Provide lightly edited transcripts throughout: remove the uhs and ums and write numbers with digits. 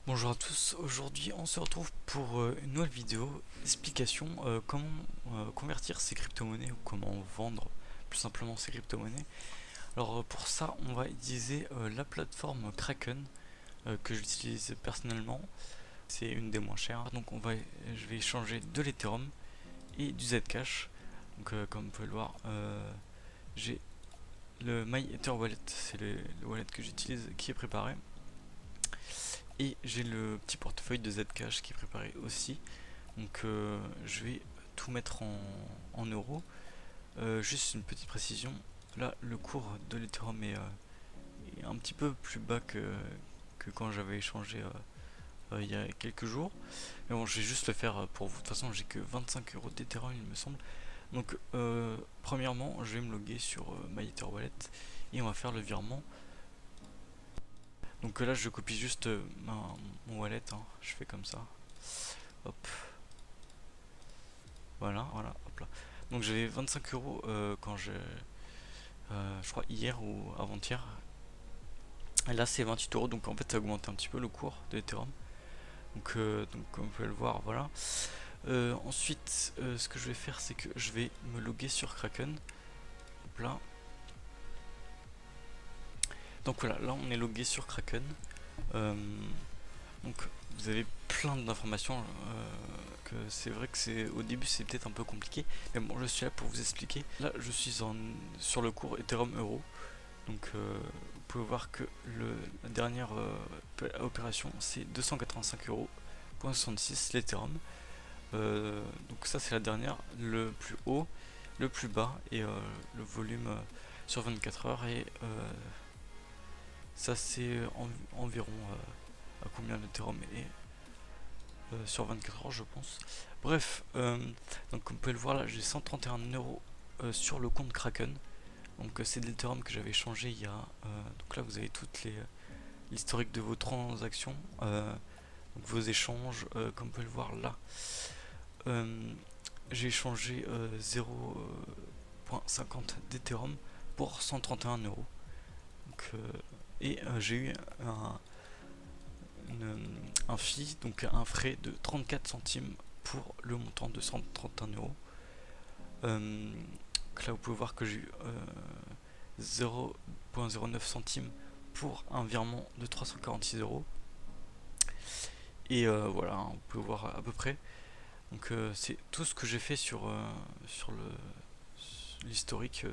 Bonjour à tous, aujourd'hui on se retrouve pour une nouvelle vidéo explication comment convertir ses crypto-monnaies ou comment vendre plus simplement ses crypto-monnaies. Alors pour ça on va utiliser la plateforme Kraken que j'utilise personnellement, c'est une des moins chères. Donc je vais échanger de l'Ethereum et du Zcash. Donc comme vous pouvez le voir, j'ai le MyEtherWallet, c'est le wallet que j'utilise qui est préparé. Et j'ai le petit portefeuille de Zcash qui est préparé aussi. Donc je vais tout mettre en euros. Juste une petite précision. Là, le cours de l'Ethereum est un petit peu plus bas que quand j'avais échangé il y a quelques jours. Mais bon, je vais juste le faire pour vous. De toute façon, j'ai que 25 euros d'Ethereum, il me semble. Donc, premièrement, je vais me loguer sur MyEtherWallet et on va faire le virement. Donc là, je copie juste mon wallet. Hein. Je fais comme ça. Hop. Voilà, voilà, hop là. Donc j'avais 25 euros quand je crois hier ou avant-hier. Et là c'est 28 euros, donc en fait ça a augmenté un petit peu le cours de l'Ethereum. Donc comme vous pouvez le voir, voilà. Ensuite, ce que je vais faire, c'est que je vais me loguer sur Kraken. Hop là. Donc voilà, là on est logué sur Kraken. Euh, donc vous avez plein d'informations. Que c'est vrai que c'est au début c'est peut-être un peu compliqué, mais bon je suis là pour vous expliquer. Là je suis sur le cours Ethereum Euro. Donc vous pouvez voir que la dernière opération c'est 285 euros 66 l'Ethereum. Donc ça c'est la dernière, le plus haut, le plus bas et le volume sur 24 heures et ça c'est environ à combien l'Ethereum est sur 24 heures je pense. Bref, donc comme vous pouvez le voir là j'ai 131 euros sur le compte Kraken. Donc c'est de l'Ethereum que j'avais changé il y a... donc là vous avez toute l'historique de vos transactions, donc vos échanges, comme vous pouvez le voir là. J'ai échangé 0,50 d'Ethereum pour 131 euros. Donc, et j'ai eu un fee, donc un frais de 34 centimes pour le montant de 131 euros. Donc là vous pouvez voir que j'ai eu 0,09 centimes pour un virement de 346 euros. Et voilà, hein, vous pouvez voir à peu près. Donc c'est tout ce que j'ai fait sur l'historique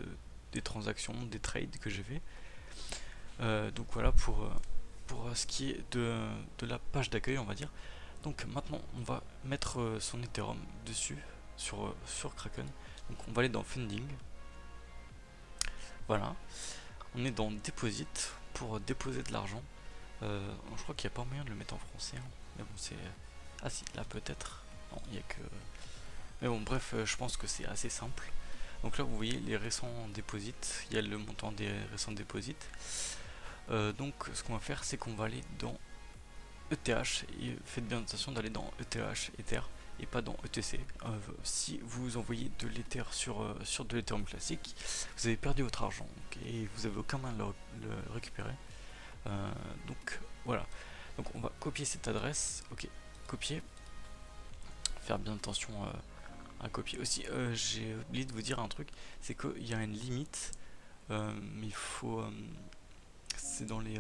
des transactions, des trades que j'ai fait. Donc voilà pour ce qui est de la page d'accueil, on va dire. Donc maintenant on va mettre son Ethereum dessus sur Kraken. Donc on va aller dans Funding. Voilà. On est dans Deposit pour déposer de l'argent. Je crois qu'il n'y a pas moyen de le mettre en français. Hein. Mais bon, c'est. Ah si, là peut-être. Non, il n'y a que. Mais bon, bref, je pense que c'est assez simple. Donc là, vous voyez les récents déposits. Il y a le montant des récents déposits. Donc, ce qu'on va faire, c'est qu'on va aller dans ETH. Et faites bien attention d'aller dans ETH, Ether, et pas dans ETC. Si vous envoyez de l'Ether sur de l'Ethereum classique, vous avez perdu votre argent et vous avez aucun moyen de le récupérer. Donc voilà. Donc on va copier cette adresse. Ok, copier. Faire bien attention à copier. Aussi, j'ai oublié de vous dire un truc, c'est qu'il y a une limite, mais il faut. C'est dans les.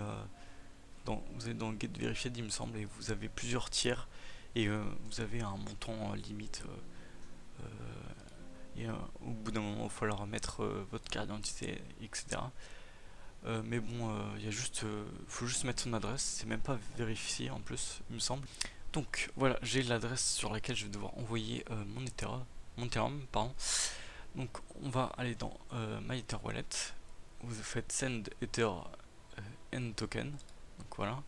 Vous êtes dans le get verified, il me semble, et vous avez plusieurs tiers et vous avez un montant limite. Et au bout d'un moment, il va falloir mettre votre carte d'identité, etc. Mais bon, faut juste mettre son adresse, c'est même pas vérifié en plus, il me semble. Donc voilà, j'ai l'adresse sur laquelle je vais devoir envoyer mon Ethereum, pardon. Donc on va aller dans MyEtherWallet, vous faites Send Ether N token, donc voilà.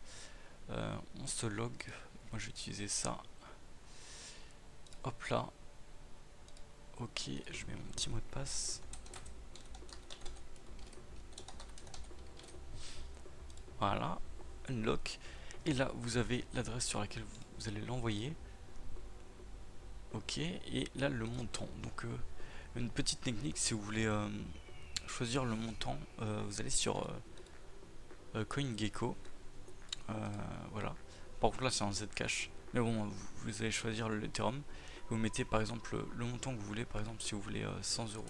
On se log, moi j'ai utilisé ça. Hop là. Ok, je mets mon petit mot de passe. Voilà, unlock. Et là, vous avez l'adresse sur laquelle vous allez l'envoyer. Ok, et là, le montant. Donc, une petite technique, si vous voulez choisir le montant, vous allez sur CoinGecko. Voilà. Par contre là c'est en Zcash, mais bon vous allez choisir l'Ethereum. Vous mettez par exemple le montant que vous voulez, par exemple si vous voulez 100 euros,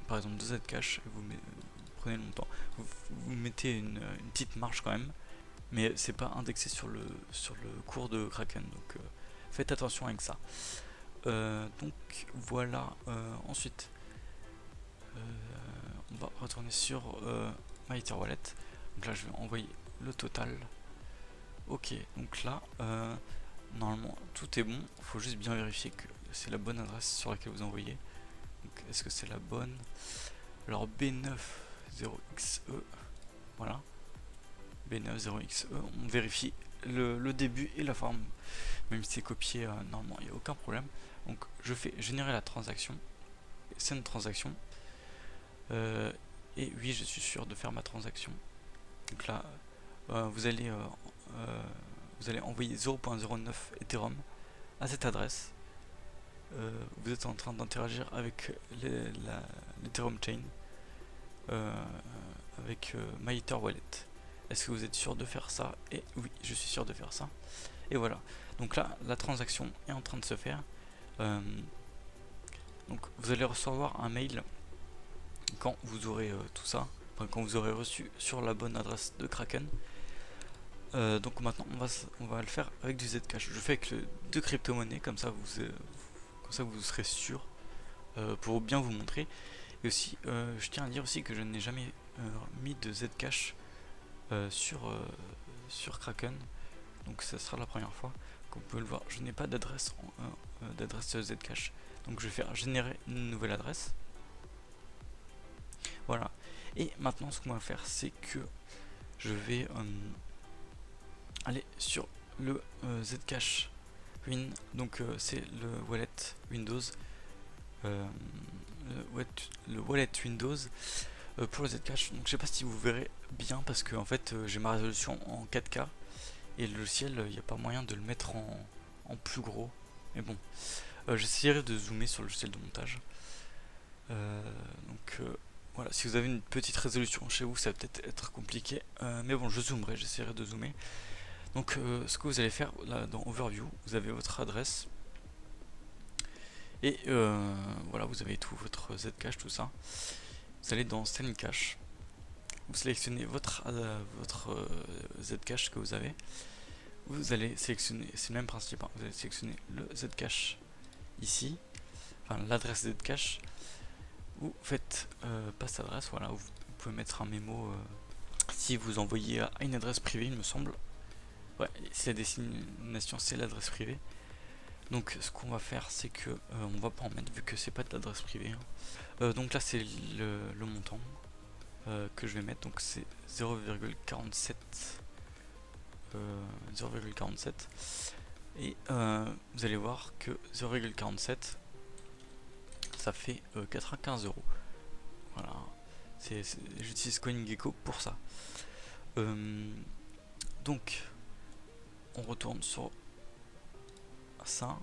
par exemple 2 Zcash, vous prenez le montant. Vous mettez une petite marge quand même, mais c'est pas indexé sur le cours de Kraken, donc faites attention avec ça. Donc voilà, ensuite on va retourner sur MyEtherWallet. Donc là je vais envoyer le total. Ok, donc là normalement tout est bon, il faut juste bien vérifier que c'est la bonne adresse sur laquelle vous envoyez. Donc est-ce que c'est la bonne? Alors B90XE, voilà, B90XE, on vérifie le début et la forme, même si c'est copié, normalement il n'y a aucun problème. Donc je fais générer la transaction, c'est une transaction, et oui je suis sûr de faire ma transaction. Donc là vous allez envoyer 0.09 Ethereum à cette adresse. Vous êtes en train d'interagir avec l'Ethereum Chain, avec MyEtherWallet. Est-ce que vous êtes sûr de faire ça? Et oui, je suis sûr de faire ça. Et voilà. Donc là, la transaction est en train de se faire. Donc vous allez recevoir un mail quand vous aurez tout ça, enfin, quand vous aurez reçu sur la bonne adresse de Kraken. Donc maintenant on va le faire avec du Zcash. Je fais avec deux crypto-monnaies, comme ça vous serez sûr, pour bien vous montrer. Et aussi je tiens à dire aussi que je n'ai jamais mis de Zcash sur Kraken, donc ça sera la première fois. Comme vous pouvez le voir, je n'ai pas d'adresse Zcash, donc je vais faire générer une nouvelle adresse. Voilà. Et maintenant ce qu'on va faire, c'est que je vais aller sur le Zcash Win, donc c'est le wallet Windows, le wallet Windows pour le Zcash. Donc je sais pas si vous verrez bien parce que en fait j'ai ma résolution en 4K et le logiciel il n'y a pas moyen de le mettre en plus gros, mais bon j'essaierai de zoomer sur le logiciel de montage. Donc voilà, si vous avez une petite résolution chez vous ça va peut-être être compliqué, mais bon je zoomerai, j'essaierai de zoomer. Donc ce que vous allez faire là dans Overview, vous avez votre adresse et voilà, vous avez tout votre Zcash, tout ça. Vous allez dans Send Cash, vous sélectionnez votre Zcash que vous avez. Vous allez sélectionner, c'est le même principe, hein, vous allez sélectionner le Zcash ici, enfin l'adresse Zcash. Vous faites passe adresse, voilà, vous pouvez mettre un mémo si vous envoyez à une adresse privée, il me semble. Ouais, si la destination c'est l'adresse privée. Donc ce qu'on va faire c'est que on va pas en mettre vu que c'est pas de l'adresse privée, hein. Donc là c'est le montant que je vais mettre, donc c'est 0,47 et vous allez voir que 0,47 ça fait 95 euros. Voilà, j'utilise CoinGecko pour ça. Donc on retourne sur ça,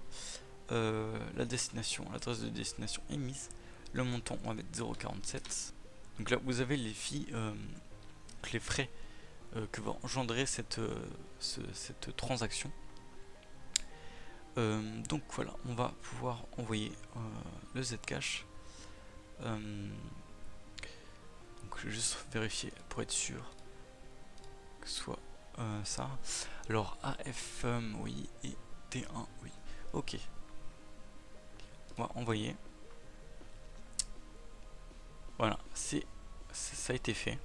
la destination, l'adresse de destination est mise, le montant on va mettre 0,47. donc là vous avez les frais que va engendrer cette transaction. Donc voilà, on va pouvoir envoyer le Zcash. Donc je vais juste vérifier pour être sûr que ce soit ça. Alors AF oui, et T1 oui. Ok. On va envoyer. Voilà, ça a été fait.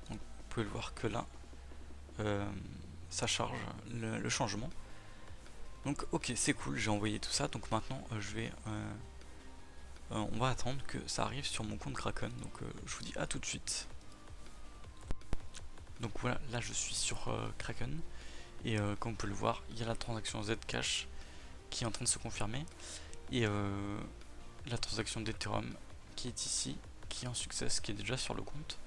Donc, vous pouvez le voir que là, ça charge le changement. Donc ok, c'est cool, j'ai envoyé tout ça. Donc maintenant, on va attendre que ça arrive sur mon compte Kraken. Donc je vous dis à tout de suite. Donc voilà, là je suis sur Kraken. Et comme vous pouvez le voir, il y a la transaction Zcash qui est en train de se confirmer. Et la transaction d'Ethereum qui est ici, qui est en success, qui est déjà sur le compte.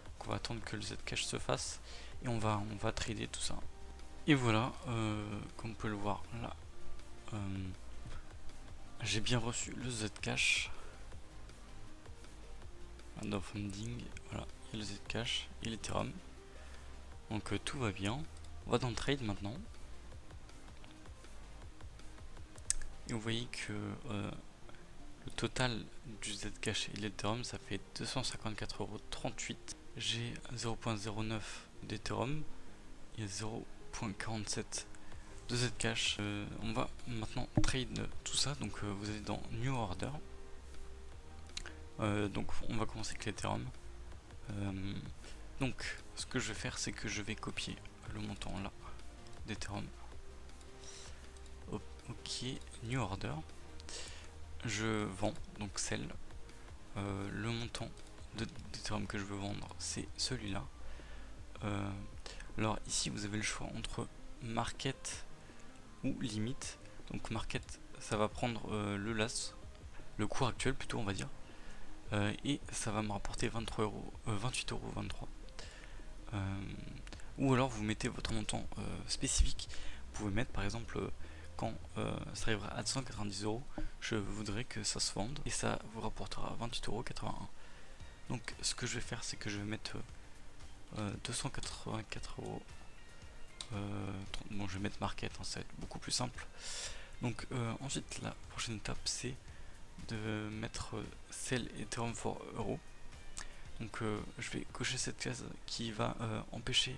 Donc on va attendre que le Zcash se fasse. Et on va trader tout ça. Et voilà, comme vous pouvez le voir là, j'ai bien reçu le Zcash. Dans Funding, voilà, il y a le Zcash et l'Ethereum. Donc tout va bien. On va dans le trade maintenant. Et vous voyez que le total du Zcash et l'Ethereum, ça fait 254,38 €. J'ai 0.09 d'Ethereum. Il y a 0.47 de Zcash. On va maintenant trade tout ça. Donc vous allez dans New Order. Donc on va commencer avec l'Ethereum. Donc ce que je vais faire, c'est que je vais copier le montant là d'Ethereum. Ok, New Order. Je vends, donc sell. Le montant d'Ethereum que je veux vendre, c'est celui-là. Alors ici, vous avez le choix entre market ou limite. Donc market, ça va prendre le LAS, le cours actuel plutôt, on va dire. Et ça va me rapporter 28,23 €. Ou alors vous mettez votre montant spécifique. Vous pouvez mettre par exemple quand ça arrivera à 290 €, je voudrais que ça se vende et ça vous rapportera 28,81 €. Donc ce que je vais faire, c'est que je vais mettre 284 €. Bon, je vais mettre market, hein, ça va être beaucoup plus simple. Donc ensuite la prochaine étape, c'est de mettre sell Ethereum for euro. Donc je vais cocher cette case qui va empêcher,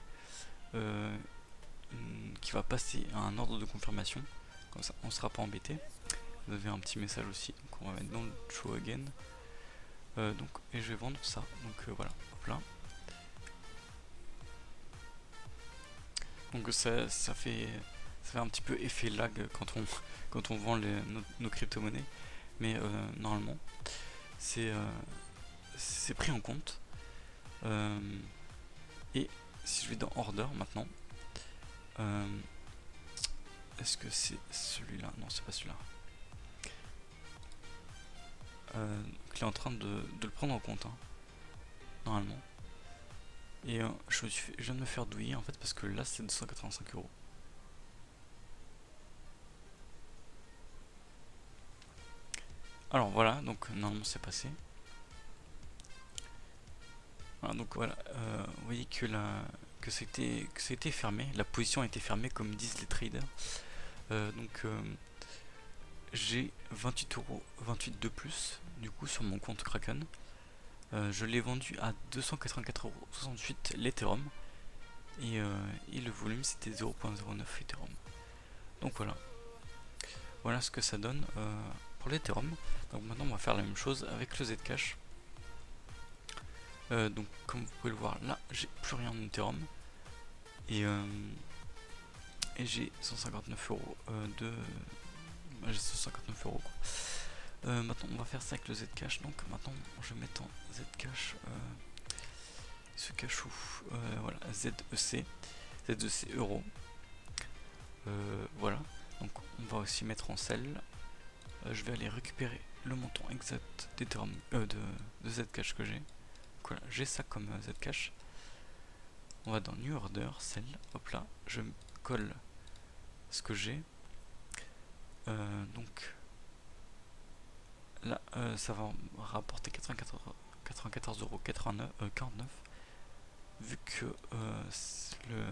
qui va passer à un ordre de confirmation. Comme ça on ne sera pas embêté. Vous avez un petit message aussi, donc on va mettre dans le show again. Donc, et je vais vendre ça. Donc voilà, hop là. Donc ça fait un petit peu effet lag quand on vend nos crypto-monnaies. Mais normalement c'est pris en compte. Et si je vais dans order maintenant, est-ce que c'est celui-là? Non, c'est pas celui-là. Donc il est en train de le prendre en compte, hein, normalement. Et je viens de me faire douiller en fait parce que là c'est 285 €. Alors voilà, donc normalement c'est passé. Voilà, donc voilà, vous voyez que c'était fermé, la position a été fermée comme disent les traders. Donc j'ai 28 € de plus du coup sur mon compte Kraken. Je l'ai vendu à 284,68 € l'Ethereum et le volume c'était 0.09 Ethereum. Donc voilà ce que ça donne pour l'Ethereum. Donc maintenant on va faire la même chose avec le Zcash. Donc comme vous pouvez le voir là, j'ai plus rien en Ethereum et j'ai 159 € j'ai 159 € quoi. Maintenant on va faire ça avec le Zcash. Donc maintenant je vais mettre en Zcash ce cache où voilà, ZEC euro. Voilà, donc on va aussi mettre en sell. Je vais aller récupérer le montant exact d'Ethereum, de Zcash que j'ai. Voilà, j'ai ça comme Zcash. On va dans New Order, Sell, hop là, je colle ce que j'ai. Donc là, ça va rapporter 94,49 €, vu que le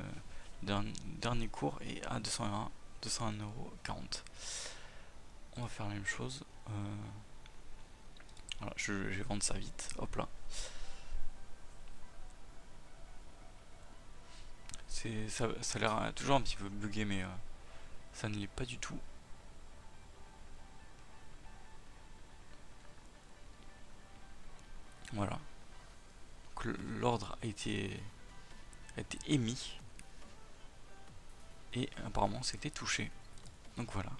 dernier cours est à 201,40 €. On va faire la même chose. Voilà, je vais vendre ça vite, hop là. Ça a l'air toujours un petit peu bugué, mais ça ne l'est pas du tout. Voilà. L'ordre a été émis et apparemment c'était touché. Donc voilà.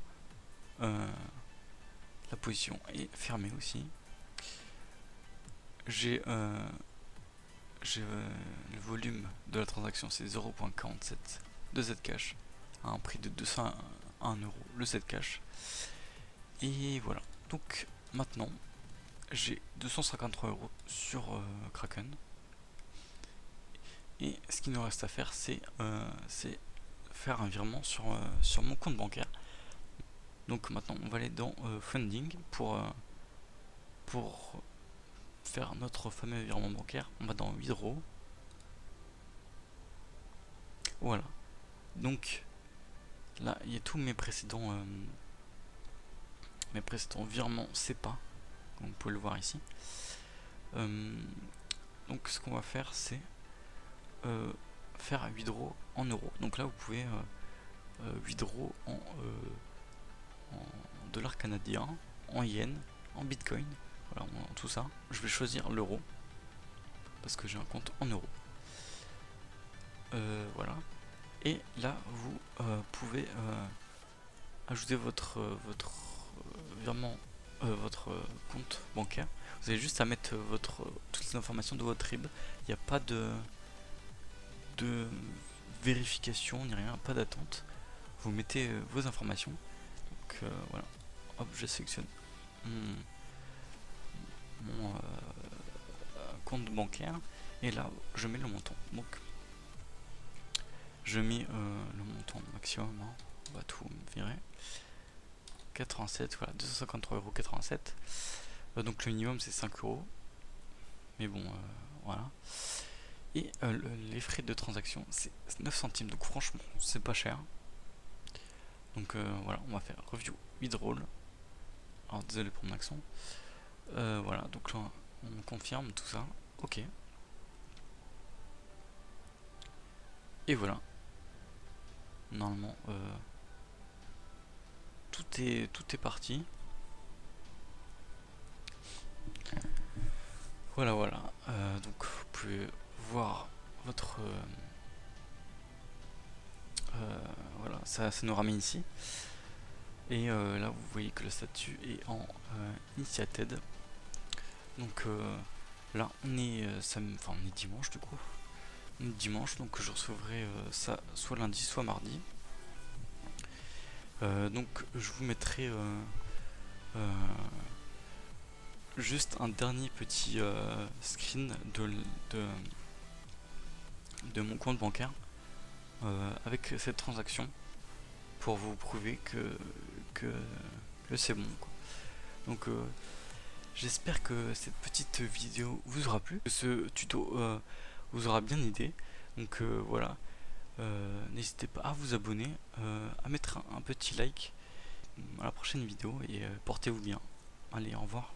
La position est fermée aussi. J'ai le volume de la transaction, c'est 0.47 de Zcash à un prix de 201 € le Zcash. Et voilà. Donc maintenant j'ai 253 € sur Kraken. Et ce qu'il nous reste à faire, c'est faire un virement sur mon compte bancaire. Donc maintenant on va aller dans Funding pour faire notre fameux virement bancaire. On va dans Withdraw. Voilà. Donc là, il y a tous mes précédents virements SEPA, comme vous pouvez le voir ici. Donc ce qu'on va faire, c'est faire un withdraw en euros. Donc là, vous pouvez withdraw en dollars canadiens, en yens, en bitcoin, voilà, en tout ça. Je vais choisir l'euro parce que j'ai un compte en euros. Voilà. Et là, vous pouvez ajouter votre virement, votre compte bancaire. Vous avez juste à mettre toutes les informations de votre RIB. Il n'y a pas de vérification ni rien, pas d'attente. Vous mettez vos informations. Donc voilà. Hop, je sélectionne mon compte bancaire et là je mets le montant. Donc je mets le montant maximum, hein. On va tout virer. 87, voilà, 253,87 €. Donc le minimum c'est 5 €. Mais bon, voilà. Et les frais de transaction c'est 9 centimes. Donc franchement, c'est pas cher. Donc voilà, on va faire review withdrawal. Alors désolé pour mon accent. Voilà, donc là on confirme tout ça. Ok. Et voilà. Normalement, tout est parti. Voilà, voilà. Donc vous pouvez voir votre voilà, ça nous ramène ici. Et là vous voyez que le statut est en initiated. Donc là on est on est dimanche du coup. On est dimanche, donc je recevrai ça soit lundi soit mardi. Donc je vous mettrai juste un dernier petit screen de mon compte bancaire avec cette transaction pour vous prouver que c'est bon, quoi. Donc j'espère que cette petite vidéo vous aura plu, que ce tuto vous aura bien aidé. Donc voilà, n'hésitez pas à vous abonner, à mettre un petit like. À la prochaine vidéo et portez-vous bien. Allez, au revoir.